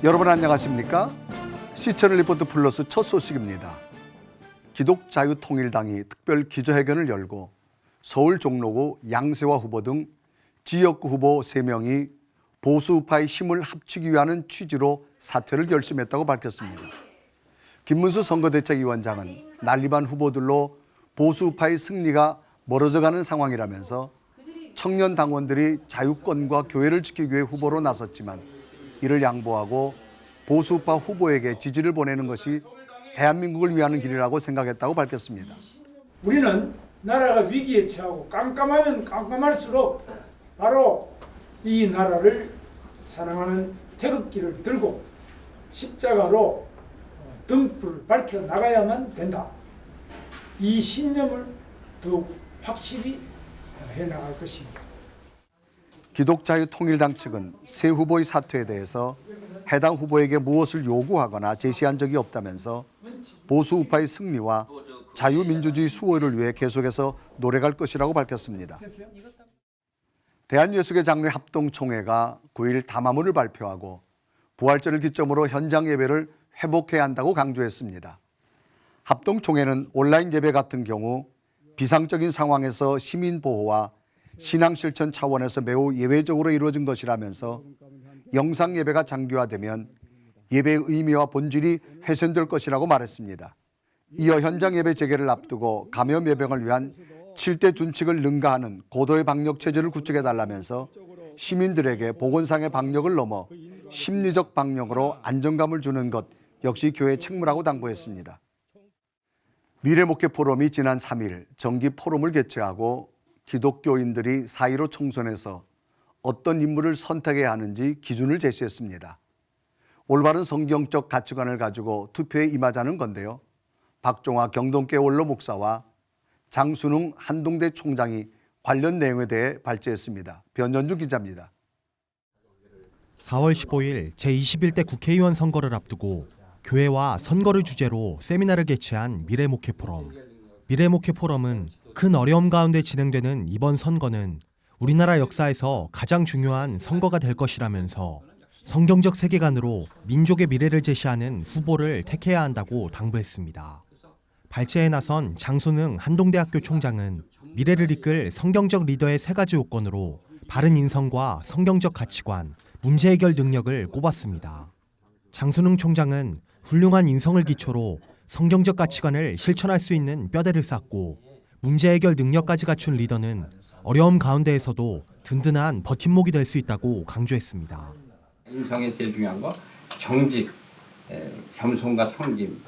여러분 안녕하십니까? 시청을 리포트 플러스 첫 소식입니다. 기독자유통일당이 특별 기자회견을 열고 서울 종로구 양세화 후보 등 지역구 후보 3명이 보수우파의 힘을 합치기 위한 취지로 사퇴를 결심했다고 밝혔습니다. 김문수 선거대책위원장은 난립한 후보들로 보수우파의 승리가 멀어져가는 상황이라면서 청년 당원들이 자유권과 교회를 지키기 위해 후보로 나섰지만 이를 양보하고 보수우파 후보에게 지지를 보내는 것이 대한민국을 위하는 길이라고 생각했다고 밝혔습니다. 우리는 나라가 위기에 처하고 깜깜하면 깜깜할수록 바로 이 나라를 사랑하는 태극기를 들고 십자가로 등불을 밝혀 나가야만 된다. 이 신념을 더욱 확실히 해나갈 것입니다. 기독자유통일당 측은 새 후보의 사퇴에 대해서 해당 후보에게 무엇을 요구하거나 제시한 적이 없다면서 보수 우파의 승리와 자유민주주의 수호를 위해 계속해서 노력할 것이라고 밝혔습니다. 대한예수계 장로회 합동총회가 9일 담화문을 발표하고 부활절을 기점으로 현장 예배를 회복해야 한다고 강조했습니다. 합동총회는 온라인 예배 같은 경우 비상적인 상황에서 시민 보호와 신앙 실천 차원에서 매우 예외적으로 이루어진 것이라면서 영상 예배가 장기화되면 예배의 의미와 본질이 훼손될 것이라고 말했습니다. 이어 현장 예배 재개를 앞두고 감염 예방을 위한 7대 준칙을 능가하는 고도의 방역 체제를 구축해달라면서 시민들에게 보건상의 방역을 넘어 심리적 방역으로 안정감을 주는 것 역시 교회의 책무라고 당부했습니다. 미래목회 포럼이 지난 3일 정기 포럼을 개최하고 기독교인들이 4.15 총선에서 어떤 인물을 선택해야 하는지 기준을 제시했습니다. 올바른 성경적 가치관을 가지고 투표에 임하자는 건데요. 박종화 경동교회 원로 목사와 장순웅 한동대 총장이 관련 내용에 대해 발제했습니다. 변전주 기자입니다. 4월 15일 제21대 국회의원 선거를 앞두고 교회와 선거를 주제로 세미나를 개최한 미래목회 포럼. 미래목회 포럼은 큰 어려움 가운데 진행되는 이번 선거는 우리나라 역사에서 가장 중요한 선거가 될 것이라면서 성경적 세계관으로 민족의 미래를 제시하는 후보를 택해야 한다고 당부했습니다. 발제에 나선 장순흥 한동대학교 총장은 미래를 이끌 성경적 리더의 3가지 요건으로 바른 인성과 성경적 가치관, 문제 해결 능력을 꼽았습니다. 장순흥 총장은 훌륭한 인성을 기초로 성경적 가치관을 실천할 수 있는 뼈대를 쌓고 문제 해결 능력까지 갖춘 리더는 어려움 가운데에서도 든든한 버팀목이 될 수 있다고 강조했습니다. 인성에 제일 중요한 거 정직, 겸손과 섬김,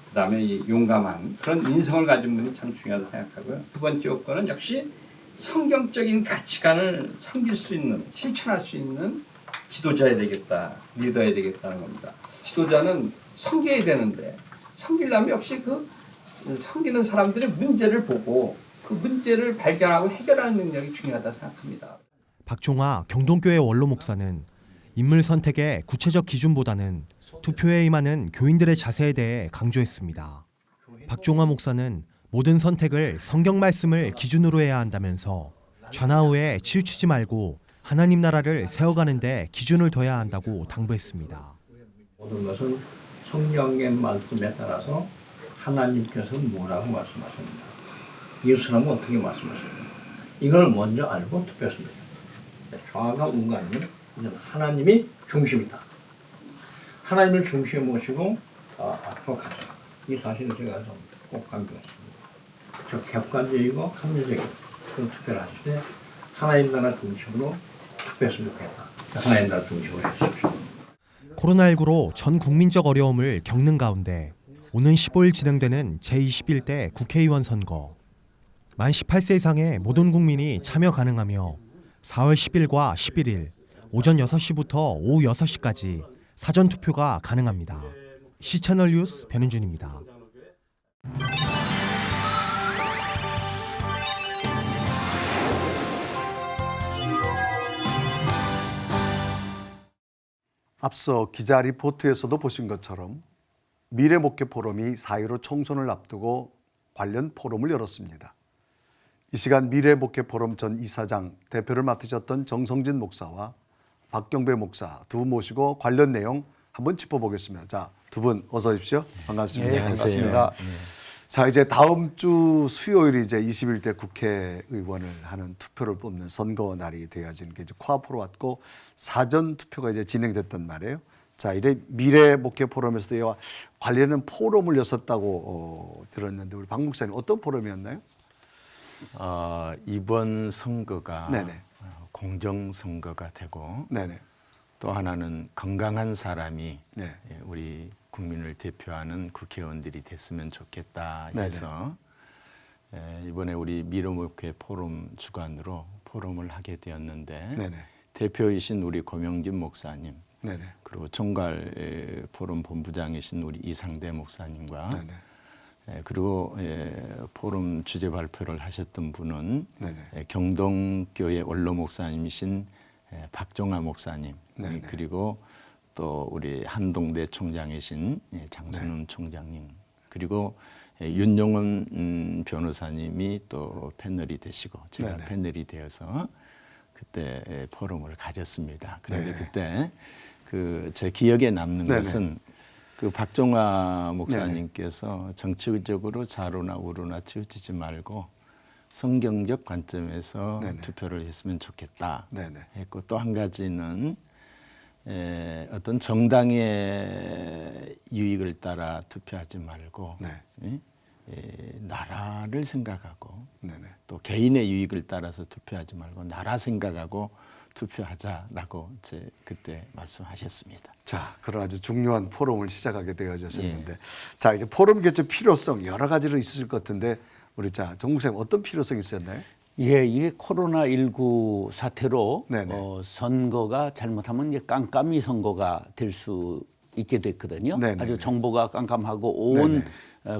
그다음에 이 용감한 그런 인성을 가진 분이 참 중요하다고 생각하고요. 두 번째 요건은 역시 성경적인 가치관을 섬길 수 있는, 실천할 수 있는 지도자야 되겠다, 리더야 되겠다는 겁니다. 지도자는 섬겨야 되는데 섬기려면 역시 그 섬기는 사람들의 문제를 보고 그 문제를 발견하고 해결하는 능력이 중요하다고 생각합니다. 박종화 경동교회 원로 목사는 인물 선택의 구체적 기준보다는 투표에 임하는 교인들의 자세에 대해 강조했습니다. 박종화 목사는 모든 선택을 성경 말씀을 기준으로 해야 한다면서 좌나우에 치우치지 말고 하나님 나라를 세워가는 데 기준을 둬야 한다고 당부했습니다. 모든 것은 성경의 말씀에 따라서 하나님께서는 뭐라고 말씀하십니다. 예수님은 어떻게 말씀하십니까? 이걸 먼저 알고 투표했습니다. 좌가 우가 아니면 하나님이 중심이다. 하나님을 중심에 모시고 앞으로 가자. 이 사실을 제가 꼭 강조했습니다. 저 객관적이고 합리적인 그런 투표를 하실 때 하나님 나라 중심으로 투표했으면 좋겠다. 하나님 나라 중심으로 했습니다. 코로나19로 전 국민적 어려움을 겪는 가운데 오는 15일 진행되는 제21대 국회의원 선거. 만 18세 이상의 모든 국민이 참여 가능하며 4월 10일과 11일 오전 6시부터 오후 6시까지 사전투표가 가능합니다. C채널 뉴스 변은준입니다. 앞서 기자 리포트에서도 보신 것처럼 미래목회 포럼이 4.15 총선을 앞두고 관련 포럼을 열었습니다. 이 시간 미래목회 포럼 전 이사장 대표를 맡으셨던 정성진 목사와 박경배 목사 두 모시고 관련 내용 한번 짚어보겠습니다. 자, 두 분 어서 오십시오. 반갑습니다. 네, 반갑습니다. 자, 이제 다음 주 수요일이 이제 21대 국회의원을 하는 투표를 뽑는 선거 날이 되어진 게 이제 코앞으로 왔고 사전 투표가 이제 진행됐단 말이에요. 자, 이래 미래 목회 포럼에서도 이와 관련된 포럼을 여섰다고 들었는데 우리 박 목사님 어떤 포럼이었나요? 이번 선거가 네네. 공정 선거가 되고 네네. 또 하나는 건강한 사람이 네. 우리 국민을 대표하는 국회의원들이 됐으면 좋겠다 해서 이번에 우리 미래목회 포럼 주관으로 포럼을 하게 되었는데 네네. 대표이신 우리 고명진 목사님 네네. 그리고 총괄 포럼 본부장이신 우리 이상대 목사님과 네네. 그리고 포럼 주제 발표를 하셨던 분은 네네. 경동교회 원로 목사님이신 박종화 목사님 네네. 그리고 또 우리 한동대 총장이신 장순훈 총장님 그리고 윤용원 변호사님이 또 패널이 되시고 제가 네네. 패널이 되어서 그때 포럼을 가졌습니다. 그런데 네. 그때 그 제 기억에 남는 네네. 것은 그 박종화 목사님께서 정치적으로 좌로나 우로나 치우치지 말고 성경적 관점에서 네네. 투표를 했으면 좋겠다 네네. 했고 또 한 가지는 어떤 정당의 유익을 따라 투표하지 말고 네. 나라를 생각하고 네네. 또 개인의 유익을 따라서 투표하지 말고 나라 생각하고 투표하자라고 그때 말씀하셨습니다. 자, 그런 아주 중요한 포럼을 시작하게 되어졌었는데, 자 이제 포럼 개최 필요성 여러 가지로 있으실 것 같은데 우리 자 정 목사님 어떤 필요성이 있었나요? 예, 이게 코로나19 사태로 네네. 선거가 잘못하면 이제 깜깜이 선거가 될 수 있게 됐거든요. 네네네. 아주 정보가 깜깜하고 온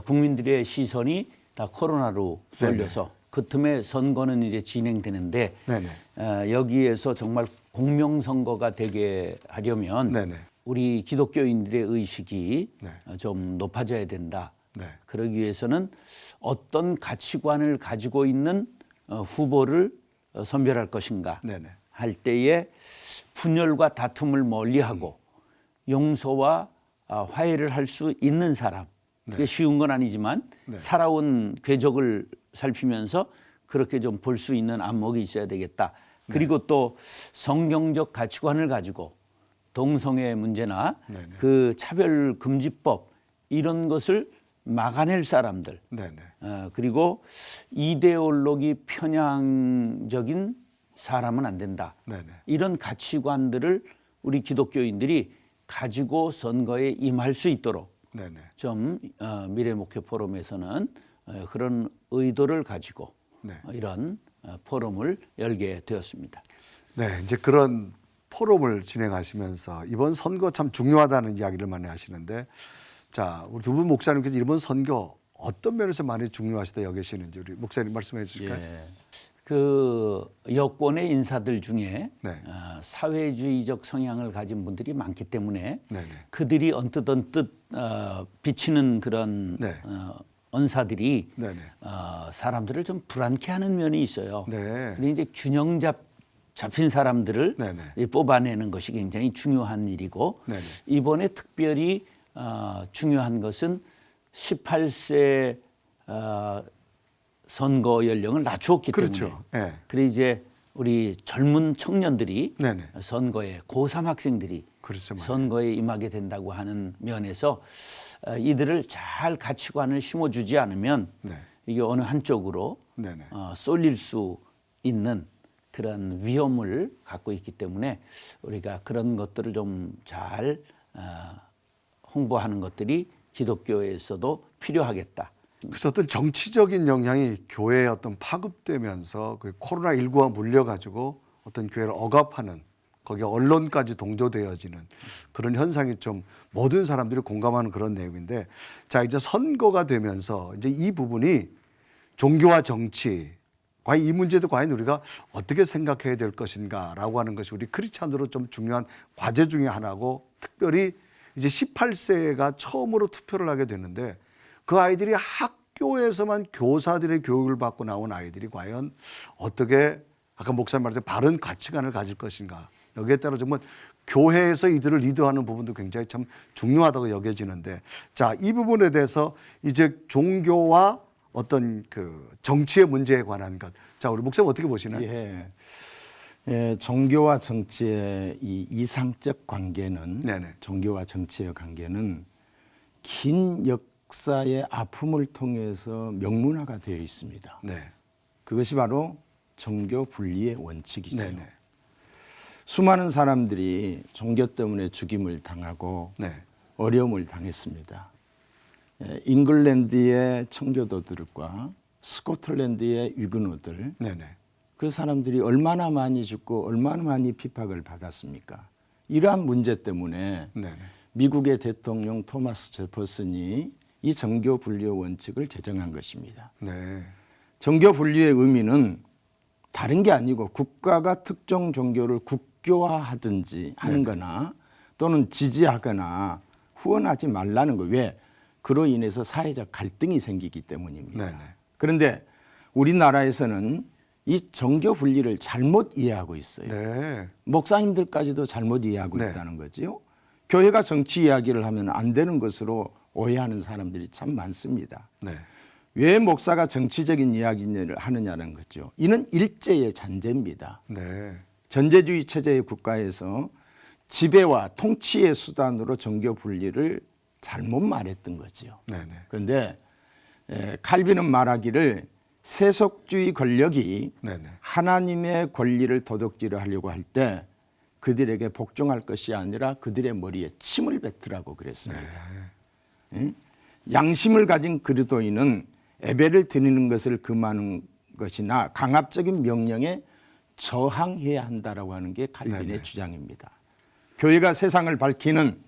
국민들의 시선이 다 코로나로 쏠려서 그 틈에 선거는 이제 진행되는데 네네. 여기에서 정말 공명선거가 되게 하려면 네네. 우리 기독교인들의 의식이 네. 좀 높아져야 된다. 네. 그러기 위해서는 어떤 가치관을 가지고 있는 후보를 선별할 것인가 네네. 할 때에 분열과 다툼을 멀리하고 용서와 화해를 할 수 있는 사람. 그게 쉬운 건 아니지만 살아온 궤적을 살피면서 그렇게 좀 볼 수 있는 안목이 있어야 되겠다. 그리고 또 성경적 가치관을 가지고 동성애 문제나 그 차별금지법 이런 것을 막아낼 사람들. 네네. 그리고 이데올로기 편향적인 사람은 안 된다. 네네. 이런 가치관들을 우리 기독교인들이 가지고 선거에 임할 수 있도록 네네. 좀 미래목회 포럼에서는 그런 의도를 가지고 네. 이런 포럼을 열게 되었습니다. 네, 이제 그런 포럼을 진행하시면서 이번 선거 참 중요하다는 이야기를 많이 하시는데, 자 우리 두 분 목사님께서 이번 선거 어떤 면에서 많이 중요하시다 여기시는지 우리 목사님 말씀해 주실까요? 그 여권의 인사들 중에 네. 사회주의적 성향을 가진 분들이 많기 때문에 네네. 그들이 언뜻 비치는 그런 네. 언사들이 네네. 사람들을 좀 불안케 하는 면이 있어요. 네. 그리고 이제 균형 잡힌 사람들을 네네. 뽑아내는 것이 굉장히 중요한 일이고 네네. 이번에 특별히 중요한 것은 18세 선거 연령을 낮추었기 그렇죠. 때문에 네. 그래 이제 우리 젊은 청년들이 네네. 선거에 고3 학생들이 그렇죠. 선거에 임하게 된다고 하는 면에서 이들을 잘 가치관을 심어주지 않으면 네. 이게 어느 한쪽으로 네네. 쏠릴 수 있는 그런 위험을 갖고 있기 때문에 우리가 그런 것들을 좀 잘 홍보하는 것들이 기독교에서도 필요하겠다. 그래서 어떤 정치적인 영향이 교회에 어떤 파급되면서 그 코로나19와 물려가지고 어떤 교회를 억압하는 거기에 언론까지 동조되어지는 그런 현상이 좀 모든 사람들이 공감하는 그런 내용인데, 자 이제 선거가 되면서 이제 이 부분이 종교와 정치 과연 이 문제도 과연 우리가 어떻게 생각해야 될 것인가라고 하는 것이 우리 크리스찬으로 좀 중요한 과제 중에 하나고, 특별히 이제 18세가 처음으로 투표를 하게 되는데 그 아이들이 학교에서만 교사들의 교육을 받고 나온 아이들이 과연 어떻게 아까 목사님 말씀 바른 가치관을 가질 것인가, 여기에 따라 정말 교회에서 이들을 리드하는 부분도 굉장히 참 중요하다고 여겨지는데, 자, 이 부분에 대해서 이제 종교와 어떤 그 정치의 문제에 관한 것, 자, 우리 목사님 어떻게 보시나요? 예. 예, 종교와 정치의 이 이상적 관계는 네네. 종교와 정치의 관계는 긴 역사의 아픔을 통해서 명문화가 되어 있습니다. 네. 그것이 바로 종교 분리의 원칙이죠. 네네. 수많은 사람들이 종교 때문에 죽임을 당하고 네. 어려움을 당했습니다. 잉글랜드의 청교도들과 스코틀랜드의 위그노들, 네네. 그 사람들이 얼마나 많이 죽고 얼마나 많이 핍박을 받았습니까? 이러한 문제 때문에 네네. 미국의 대통령 토마스 제퍼슨이 이 종교 분리의 원칙을 제정한 것입니다. 네. 종교 분리의 의미는 다른 게 아니고 국가가 특정 종교를 국교화하든지 하는 거나 또는 지지하거나 후원하지 말라는 거. 왜? 그로 인해서 사회적 갈등이 생기기 때문입니다. 네네. 그런데 우리나라에서는 이 종교 분리를 잘못 이해하고 있어요. 네. 목사님들까지도 잘못 이해하고 네. 있다는 거죠. 교회가 정치 이야기를 하면 안 되는 것으로 오해하는 사람들이 참 많습니다. 네. 왜 목사가 정치적인 이야기를 하느냐는 거죠. 이는 일제의 잔재입니다. 네. 전제주의 체제의 국가에서 지배와 통치의 수단으로 종교 분리를 잘못 말했던 거죠. 네네. 그런데 칼빈은 말하기를 세속주의 권력이 네네. 하나님의 권리를 도둑질을 하려고 할 때 그들에게 복종할 것이 아니라 그들의 머리에 침을 뱉으라고 그랬습니다. 응? 양심을 가진 그리스도인은 예배를 드리는 것을 금하는 것이나 강압적인 명령에 저항해야 한다라고 하는 게 칼빈의 네네. 주장입니다. 교회가 세상을 밝히는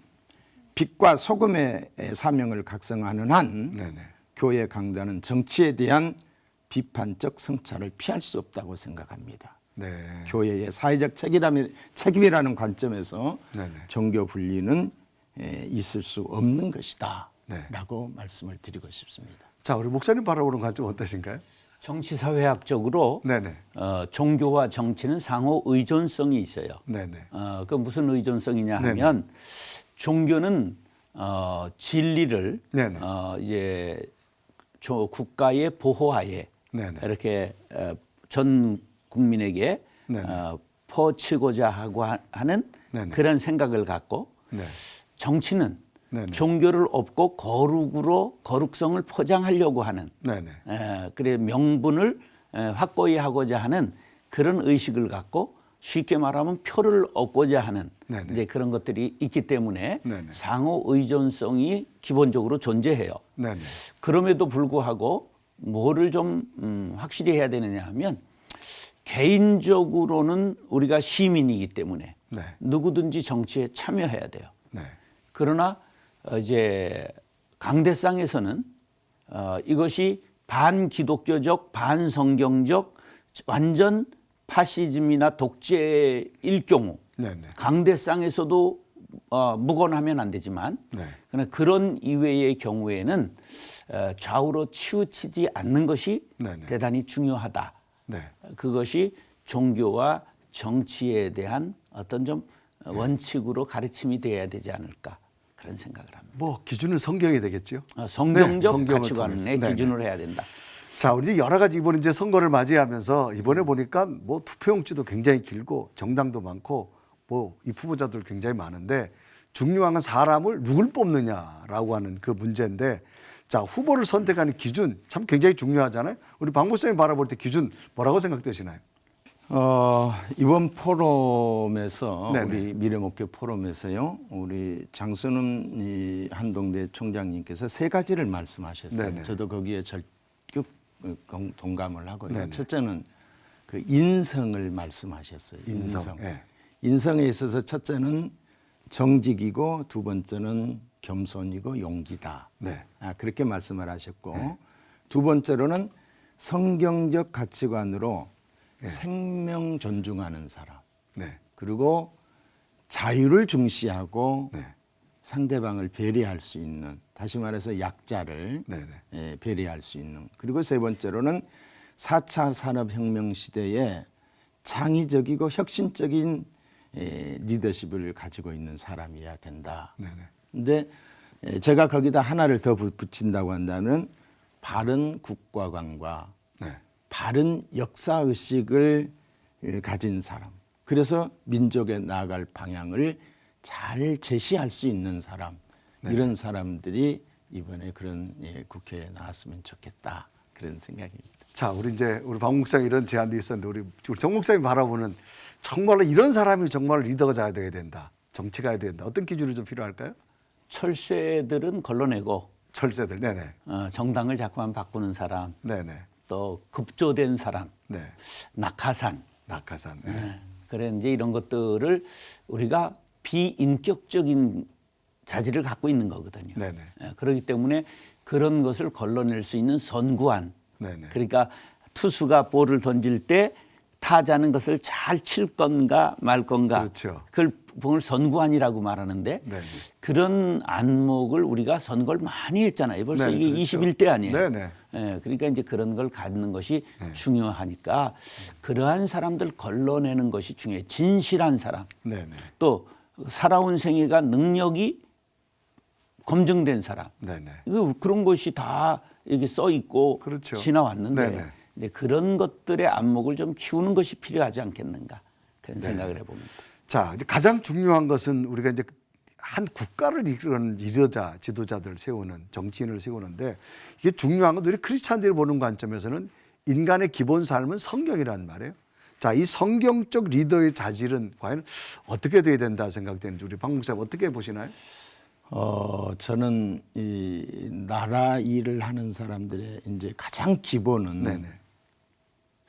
빛과 소금의 사명을 각성하는 한 네네. 교회 강단은 정치에 대한 비판적 성찰을 피할 수 없다고 생각합니다. 네. 교회의 사회적 책임이라는 관점에서 네네. 종교 분리는 있을 수 없는 것이다 네. 라고 말씀을 드리고 싶습니다. 자, 우리 목사님 바라보는 관점 어떠신가요? 정치사회학적으로 네네. 종교와 정치는 상호 의존성이 있어요. 네네. 그 무슨 의존성이냐 하면 종교는 진리를 네네. 이제 국가의 보호하에 네네. 이렇게 전 국민에게 네네. 퍼치고자 하고 하는 네네. 그런 생각을 갖고 네. 정치는 네네. 종교를 업고 거룩으로 거룩성을 포장하려고 하는 네네. 그래 명분을 확고히 하고자 하는 그런 의식을 갖고 쉽게 말하면 표를 얻고자 하는 네네. 이제 그런 것들이 있기 때문에 네네. 상호 의존성이 기본적으로 존재해요. 네네. 그럼에도 불구하고 뭐를 좀 확실히 해야 되느냐 하면 개인적으로는 우리가 시민이기 때문에 네. 누구든지 정치에 참여해야 돼요. 네. 그러나 이제 강대상에서는 이것이 반기독교적, 반성경적, 완전 파시즘이나 독재일 경우 네네. 강대상에서도 묵언하면 안 되지만 네. 그러나 그런 이외의 경우에는 좌우로 치우치지 않는 것이 네네. 대단히 중요하다. 네. 그것이 종교와 정치에 대한 어떤 좀 원칙으로 가르침이 돼야 되지 않을까 그런 생각을 합니다. 뭐 기준은 성경이 되겠죠. 성경적 네, 성경을 가치관의 통해서. 네네. 기준으로 해야 된다. 자, 우리 여러 가지 이번 이제 선거를 맞이하면서 이번에 보니까 뭐 투표용지도 굉장히 길고 정당도 많고 뭐 이 후보자들 굉장히 많은데 중요한 건 사람을 누굴 뽑느냐라고 하는 그 문제인데, 자, 후보를 선택하는 기준 참 굉장히 중요하잖아요. 우리 박 목사님 바라볼 때 기준 뭐라고 생각되시나요? 이번 포럼에서 네네. 우리 미래목표 포럼에서요, 우리 장순음 한동대 총장님께서 세 가지를 말씀하셨어요. 네네. 저도 거기에 절급 동감을 하고요. 네네. 첫째는 그 인성을 말씀하셨어요. 인성. 예. 인성에 있어서 첫째는 정직이고 두 번째는 겸손이고 용기다. 네. 그렇게 말씀을 하셨고, 두 번째로는 성경적 가치관으로 생명 존중하는 사람, 네. 그리고 자유를 중시하고 네. 상대방을 배려할 수 있는, 다시 말해서 약자를 네네. 배려할 수 있는, 그리고 세 번째로는 4차 산업혁명 시대에 창의적이고 혁신적인 리더십을 가지고 있는 사람이어야 된다. 네네. 근데 제가 거기다 하나를 더 붙인다고 한다면 바른 국가관과 네. 바른 역사의식을 가진 사람. 그래서 민족에 나아갈 방향을 잘 제시할 수 있는 사람. 이런 사람들이 이번에 그런 국회에 나왔으면 좋겠다. 그런 생각입니다. 자, 우리 박 목사님 이런 제안도 있었는데 우리 정 목사님 바라보는 정말로 이런 사람이 정말 리더가 돼야 된다. 정치가 해야 된다. 어떤 기준이 좀 필요할까요? 철새들은 걸러내고 철새들. 네네. 정당을 자꾸만 바꾸는 사람, 네네. 또 급조된 사람, 네. 낙하산. 낙하산. 네. 그래 이제 이런 것들을 우리가 비인격적인 자질을 갖고 있는 거거든요. 네네. 그렇기 때문에 그런 것을 걸러낼 수 있는 선구안. 네네. 그러니까 투수가 볼을 던질 때 타자는 것을 잘 칠 건가 말 건가. 그렇죠. 그걸 보면 선구안이라고 말하는데 네네. 그런 안목을 우리가 선거를 많이 했잖아요. 벌써 네네, 이게 그렇죠. 21대 아니에요. 네네. 그러니까 이제 그런 걸 갖는 것이 중요하니까 그러한 사람들 걸러내는 것이 중요해요. 진실한 사람. 네네. 또 살아온 생애가 능력이 검증된 사람. 네네. 그런 것이 다 여기 써 있고 그렇죠. 지나왔는데 네네. 이제 그런 것들의 안목을 좀 키우는 것이 필요하지 않겠는가 그런 생각을 해봅니다. 자, 이제 가장 중요한 것은 우리가 이제 한 국가를 이끄는 리더자, 지도자들을 세우는 정치인을 세우는데 이게 중요한 건 우리 크리스찬들이 보는 관점에서는 인간의 기본 삶은 성경이란 말이에요. 자, 이 성경적 리더의 자질은 과연 어떻게 돼야 된다 생각되는지 우리 박 목사님 어떻게 보시나요? 저는 이 나라 일을 하는 사람들의 이제 가장 기본은 네네.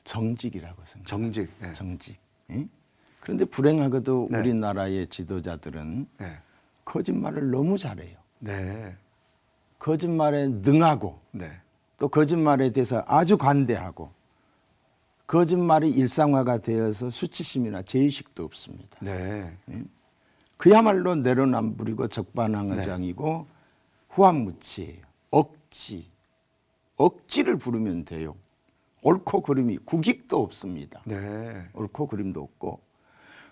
정직이라고 생각합니다. 정직. 네. 정직. 응? 그런데 불행하게도 네. 우리나라의 지도자들은 네. 거짓말을 너무 잘해요. 네. 거짓말에 능하고 네. 또 거짓말에 대해서 아주 관대하고 거짓말이 일상화가 되어서 수치심이나 죄의식도 없습니다. 네. 그야말로 내로남불이고 적반하장이고 후한무치예요. 억지를 부르면 돼요. 옳고 그름이 국익도 없습니다. 네. 옳고 그림도 없고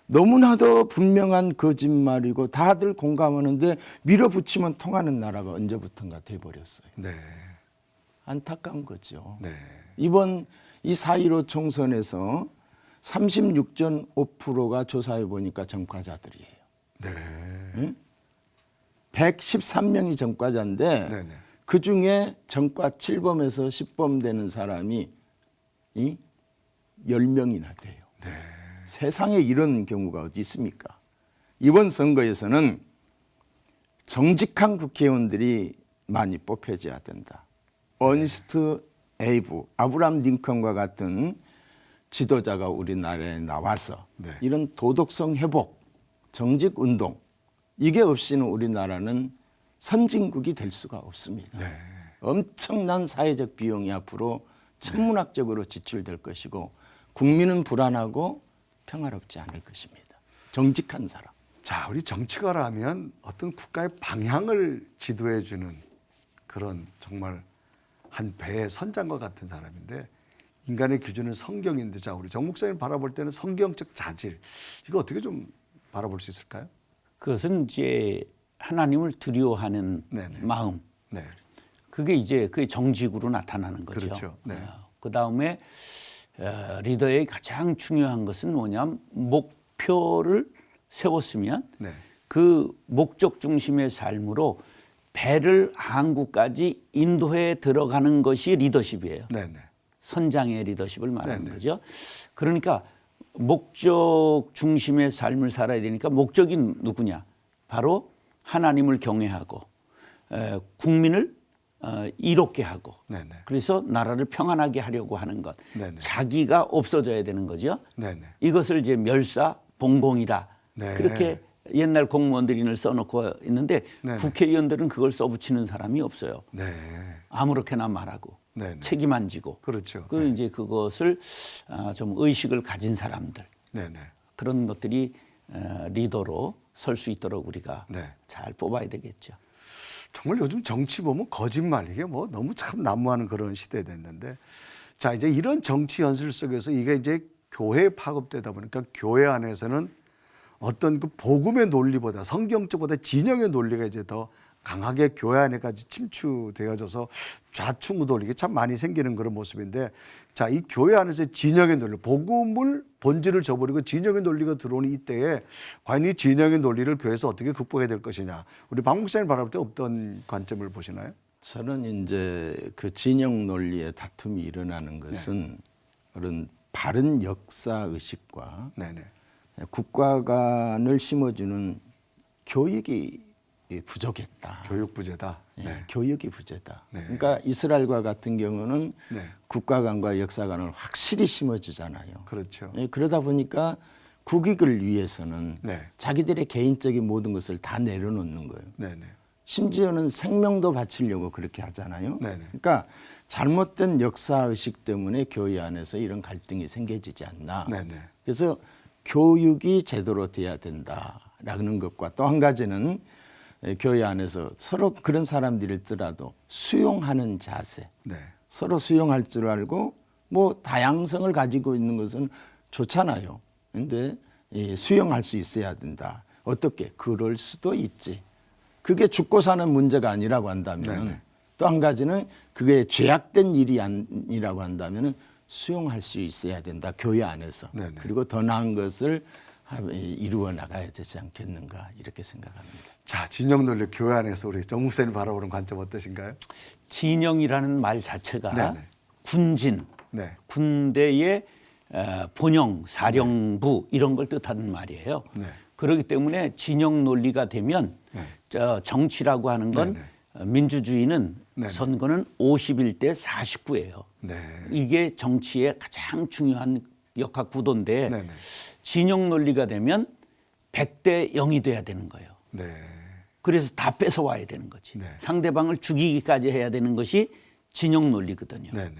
너무나도 분명한 거짓말이고 다들 공감하는데 밀어붙이면 통하는 나라가 언제부턴가 돼버렸어요. 네. 안타까운 거죠. 네. 이번 이 4.15 총선에서 36.5%가 조사해 보니까 전과자들이에요. 네. 응? 113명이 전과자인데 네네. 그중에 전과 7범에서 10범 되는 사람이 10명이나 돼요. 네. 세상에 이런 경우가 어디 있습니까? 이번 선거에서는 정직한 국회의원들이 많이 뽑혀져야 된다. 어니스트 에이브, 아브라함 링컨과 같은 지도자가 우리나라에 나와서 네. 이런 도덕성 회복, 정직 운동 이게 없이는 우리나라는 선진국이 될 수가 없습니다. 네. 엄청난 사회적 비용이 앞으로 천문학적으로 지출될 것이고 국민은 불안하고 평화롭지 않을 것입니다. 정직한 사람. 자, 우리 정치가라면 어떤 국가의 방향을 지도해 주는 그런 정말 한 배의 선장과 같은 사람인데 인간의 기준은 성경인데 자, 우리 정 목사님 바라볼 때는 성경적 자질 이거 어떻게 좀 바라볼 수 있을까요? 그것은 이제 하나님을 두려워하는 네네. 마음. 네. 그게 정직으로 나타나는 거죠. 그렇죠. 네. 그 다음에 리더의 가장 중요한 것은 뭐냐면 목표를 세웠으면 네. 그 목적 중심의 삶으로 배를 한국까지 인도해 들어가는 것이 리더십이에요. 네, 네. 선장의 리더십을 말하는 네네. 거죠. 그러니까 목적 중심의 삶을 살아야 되니까 목적이 누구냐? 바로 하나님을 경외하고 국민을 이롭게 하고 네네. 그래서 나라를 평안하게 하려고 하는 것. 네네. 자기가 없어져야 되는 거죠. 네네. 이것을 이제 멸사 봉공이다. 네. 그렇게 옛날 공무원들이 써놓고 있는데 네네. 국회의원들은 그걸 써붙이는 사람이 없어요. 네. 아무렇게나 말하고 네네. 책임 안 지고. 그렇죠. 그 이제 그것을 좀 의식을 가진 사람들 네네. 그런 것들이 리더로 설 수 있도록 우리가 네. 잘 뽑아야 되겠죠. 정말 요즘 정치 보면 거짓말 이게 뭐 너무 참 난무하는 그런 시대 됐는데 자 이제 이런 정치 현실 속에서 이게 이제 교회에 파급되다 보니까 교회 안에서는 어떤 그 복음의 논리보다 성경적보다 진영의 논리가 이제 더 강하게 교회 안에까지 침투되어져서 좌충우돌 이게 참 많이 생기는 그런 모습인데, 자, 이 교회 안에서 진영의 논리, 복음을 본질을 저버리고 진영의 논리가 들어오는 이때에 과연 이 진영의 논리를 교회에서 어떻게 극복해야 될 것이냐, 우리 박 목사님 바라볼 때 어떤 관점을 보시나요? 저는 이제 그 진영 논리의 다툼이 일어나는 것은 그런 바른 역사 의식과 네네. 국가관을 심어주는 교육이 부족했다. 교육 부재다. 네. 교육이 부재다. 네. 그러니까 이스라엘과 같은 경우는 네. 국가관과 역사관을 확실히 심어주잖아요. 그렇죠. 그러다 보니까 국익을 위해서는 네. 자기들의 개인적인 모든 것을 다 내려놓는 거예요. 네네. 심지어는 생명도 바치려고 그렇게 하잖아요. 네네. 그러니까 잘못된 역사 의식 때문에 교회 안에서 이런 갈등이 생겨지지 않나. 네네. 그래서 교육이 제대로 돼야 된다라는 것과 또 한 가지는 교회 안에서 서로 그런 사람들일지라도 수용하는 자세, 네. 서로 수용할 줄 알고 뭐 다양성을 가지고 있는 것은 좋잖아요. 그런데 수용할 수 있어야 된다. 어떻게? 그럴 수도 있지. 그게 죽고 사는 문제가 아니라고 한다면, 또 한 가지는 그게 죄악된 일이 아니라고 한다면 수용할 수 있어야 된다. 교회 안에서. 네네. 그리고 더 나은 것을 이루어 나가야 되지 않겠는가 이렇게 생각합니다. 자, 진영 논리 교회 안에서 우리 정 목사님 바라보는 관점 어떠신가요? 진영이라는 말 자체가 네네. 군진, 네. 군대의 본영, 사령부 이런 걸 뜻하는 말이에요. 네. 그렇기 때문에 진영 논리가 되면 정치라고 하는 건 민주주의는 네네. 선거는 51대 49예요. 네. 이게 정치의 가장 중요한 역학 구도인데 네네. 진영 논리가 되면 100대 0이 돼야 되는 거예요. 네. 그래서 다 뺏어와야 되는 거지. 네. 상대방을 죽이기까지 해야 되는 것이 진영 논리거든요. 네네.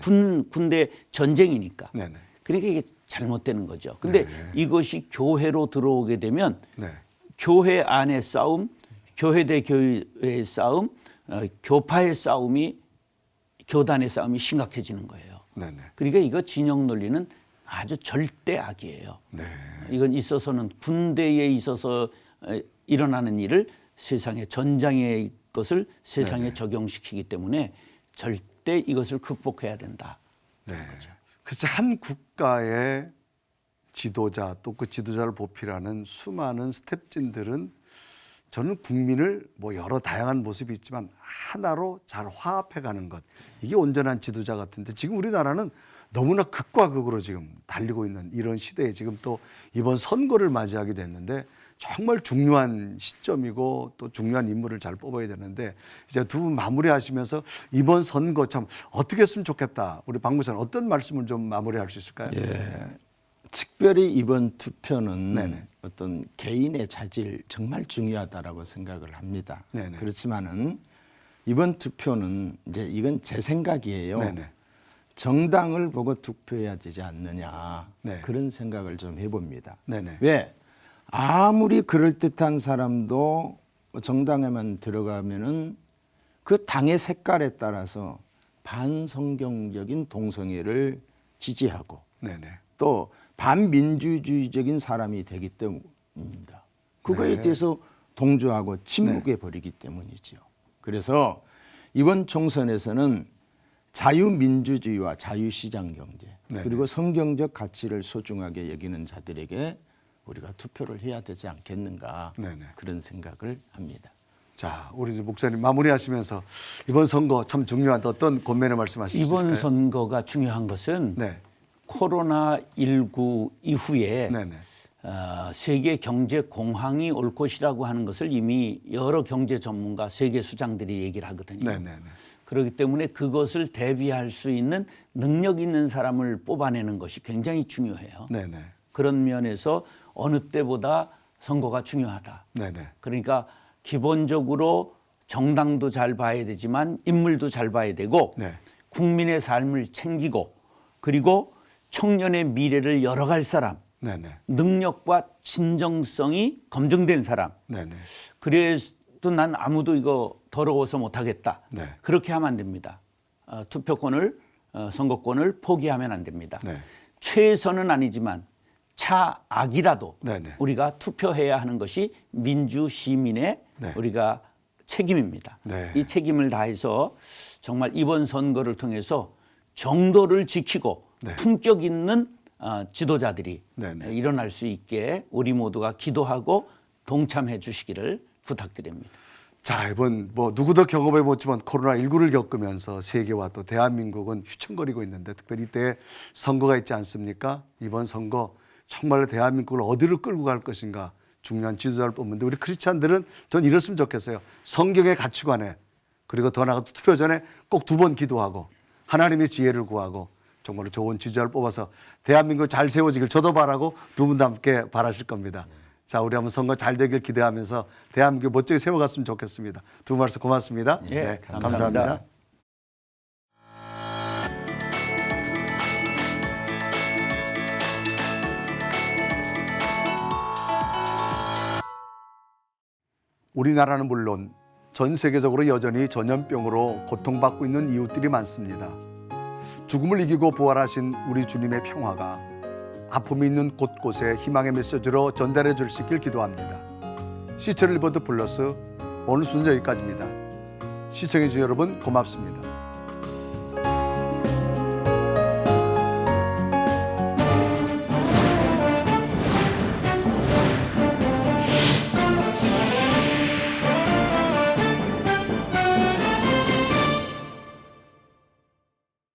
군대 전쟁이니까. 네네. 그러니까 이게 잘못되는 거죠. 근데 이것이 교회로 들어오게 되면 네. 교회 안의 싸움, 교회 대 교회의 싸움, 교파의 싸움이, 교단의 싸움이 심각해지는 거예요. 네네. 그러니까 이거 진영 논리는 아주 절대 악이에요. 네. 이건 있어서는 군대에 있어서 일어나는 일을 세상의 전장의 것을 세상에 적용시키기 때문에 절대 이것을 극복해야 된다. 네. 그래서 한 국가의 지도자 또 그 지도자를 보필하는 수많은 스텝진들은 저는 국민을 뭐 여러 다양한 모습이 있지만 하나로 잘 화합해가는 것, 이게 온전한 지도자 같은데, 지금 우리나라는 너무나 극과 극으로 지금 달리고 있는 이런 시대에 지금 또 이번 선거를 맞이하게 됐는데 정말 중요한 시점이고 또 중요한 인물을 잘 뽑아야 되는데, 이제 두 분 마무리하시면서 이번 선거 참 어떻게 했으면 좋겠다, 우리 박 목사님 어떤 말씀을 좀 마무리할 수 있을까요? 특별히 이번 투표는 네네. 어떤 개인의 자질 정말 중요하다라고 생각을 합니다. 네네. 그렇지만은 이번 투표는 이제 이건 제 생각이에요. 네네. 정당을 보고 투표해야 되지 않느냐, 네. 그런 생각을 좀 해봅니다. 네네. 왜? 아무리 그럴듯한 사람도 정당에만 들어가면은 그 당의 색깔에 따라서 반성경적인 동성애를 지지하고 네네. 또 반민주주의적인 사람이 되기 때문입니다. 그거에 네. 대해서 동조하고 침묵해 버리기 때문이죠. 그래서 이번 총선에서는 자유민주주의와 자유시장경제, 네네. 그리고 성경적 가치를 소중하게 여기는 자들에게 우리가 투표를 해야 되지 않겠는가, 네네. 그런 생각을 합니다. 자, 우리 목사님 마무리하시면서 이번 선거 참 중요한 어떤 권면을 말씀하실 수 있을까요? 이번 선거가 중요한 것은 네. 코로나19 이후에 네네. 세계 경제 공황이 올 것이라고 하는 것을 이미 여러 경제 전문가, 세계 수장들이 얘기를 하거든요. 네네네. 그렇기 때문에 그것을 대비할 수 있는 능력 있는 사람을 뽑아내는 것이 굉장히 중요해요. 네네. 그런 면에서 어느 때보다 선거가 중요하다. 네네. 그러니까 기본적으로 정당도 잘 봐야 되지만 인물도 잘 봐야 되고 네. 국민의 삶을 챙기고 그리고 청년의 미래를 열어갈 사람, 네네. 능력과 진정성이 검증된 사람. 네네. 그래도 난 아무도 이거 더러워서 못하겠다. 네. 그렇게 하면 안 됩니다. 투표권을, 선거권을 포기하면 안 됩니다. 네. 최선은 아니지만 차악이라도 네네. 우리가 투표해야 하는 것이 민주 시민의 네. 우리가 책임입니다. 네. 이 책임을 다해서 정말 이번 선거를 통해서 정도를 지키고 네. 품격 있는 지도자들이 네네. 일어날 수 있게 우리 모두가 기도하고 동참해 주시기를 부탁드립니다. 자, 이번 뭐 누구도 경험해 보지만 코로나19를 겪으면서 세계와 또 대한민국은 휘청거리고 있는데 특별히 이때 선거가 있지 않습니까? 이번 선거 정말 대한민국을 어디로 끌고 갈 것인가 중요한 지도자를 뽑는데 우리 크리스찬들은 전 이랬으면 좋겠어요. 성경의 가치관에 그리고 더 나아가 투표 전에 꼭 2번 기도하고 하나님의 지혜를 구하고 정말로 좋은 지도자를 뽑아서 대한민국 잘 세워지길 저도 바라고 두 분도 함께 바라실 겁니다. 자, 우리 한번 선거 잘 되길 기대하면서 대한민국 멋지게 세워갔으면 좋겠습니다. 두 분 말씀 고맙습니다. 예, 감사합니다. 감사합니다. 우리나라는 물론 전 세계적으로 여전히 전염병으로 고통받고 있는 이웃들이 많습니다. 죽음을 이기고 부활하신 우리 주님의 평화가 아픔이 있는 곳곳에 희망의 메시지로 전달해 줄 수 있길 기도합니다. 시청을 리포트 플러스 오늘 순서 여기까지입니다. 시청해 주신 여러분 고맙습니다.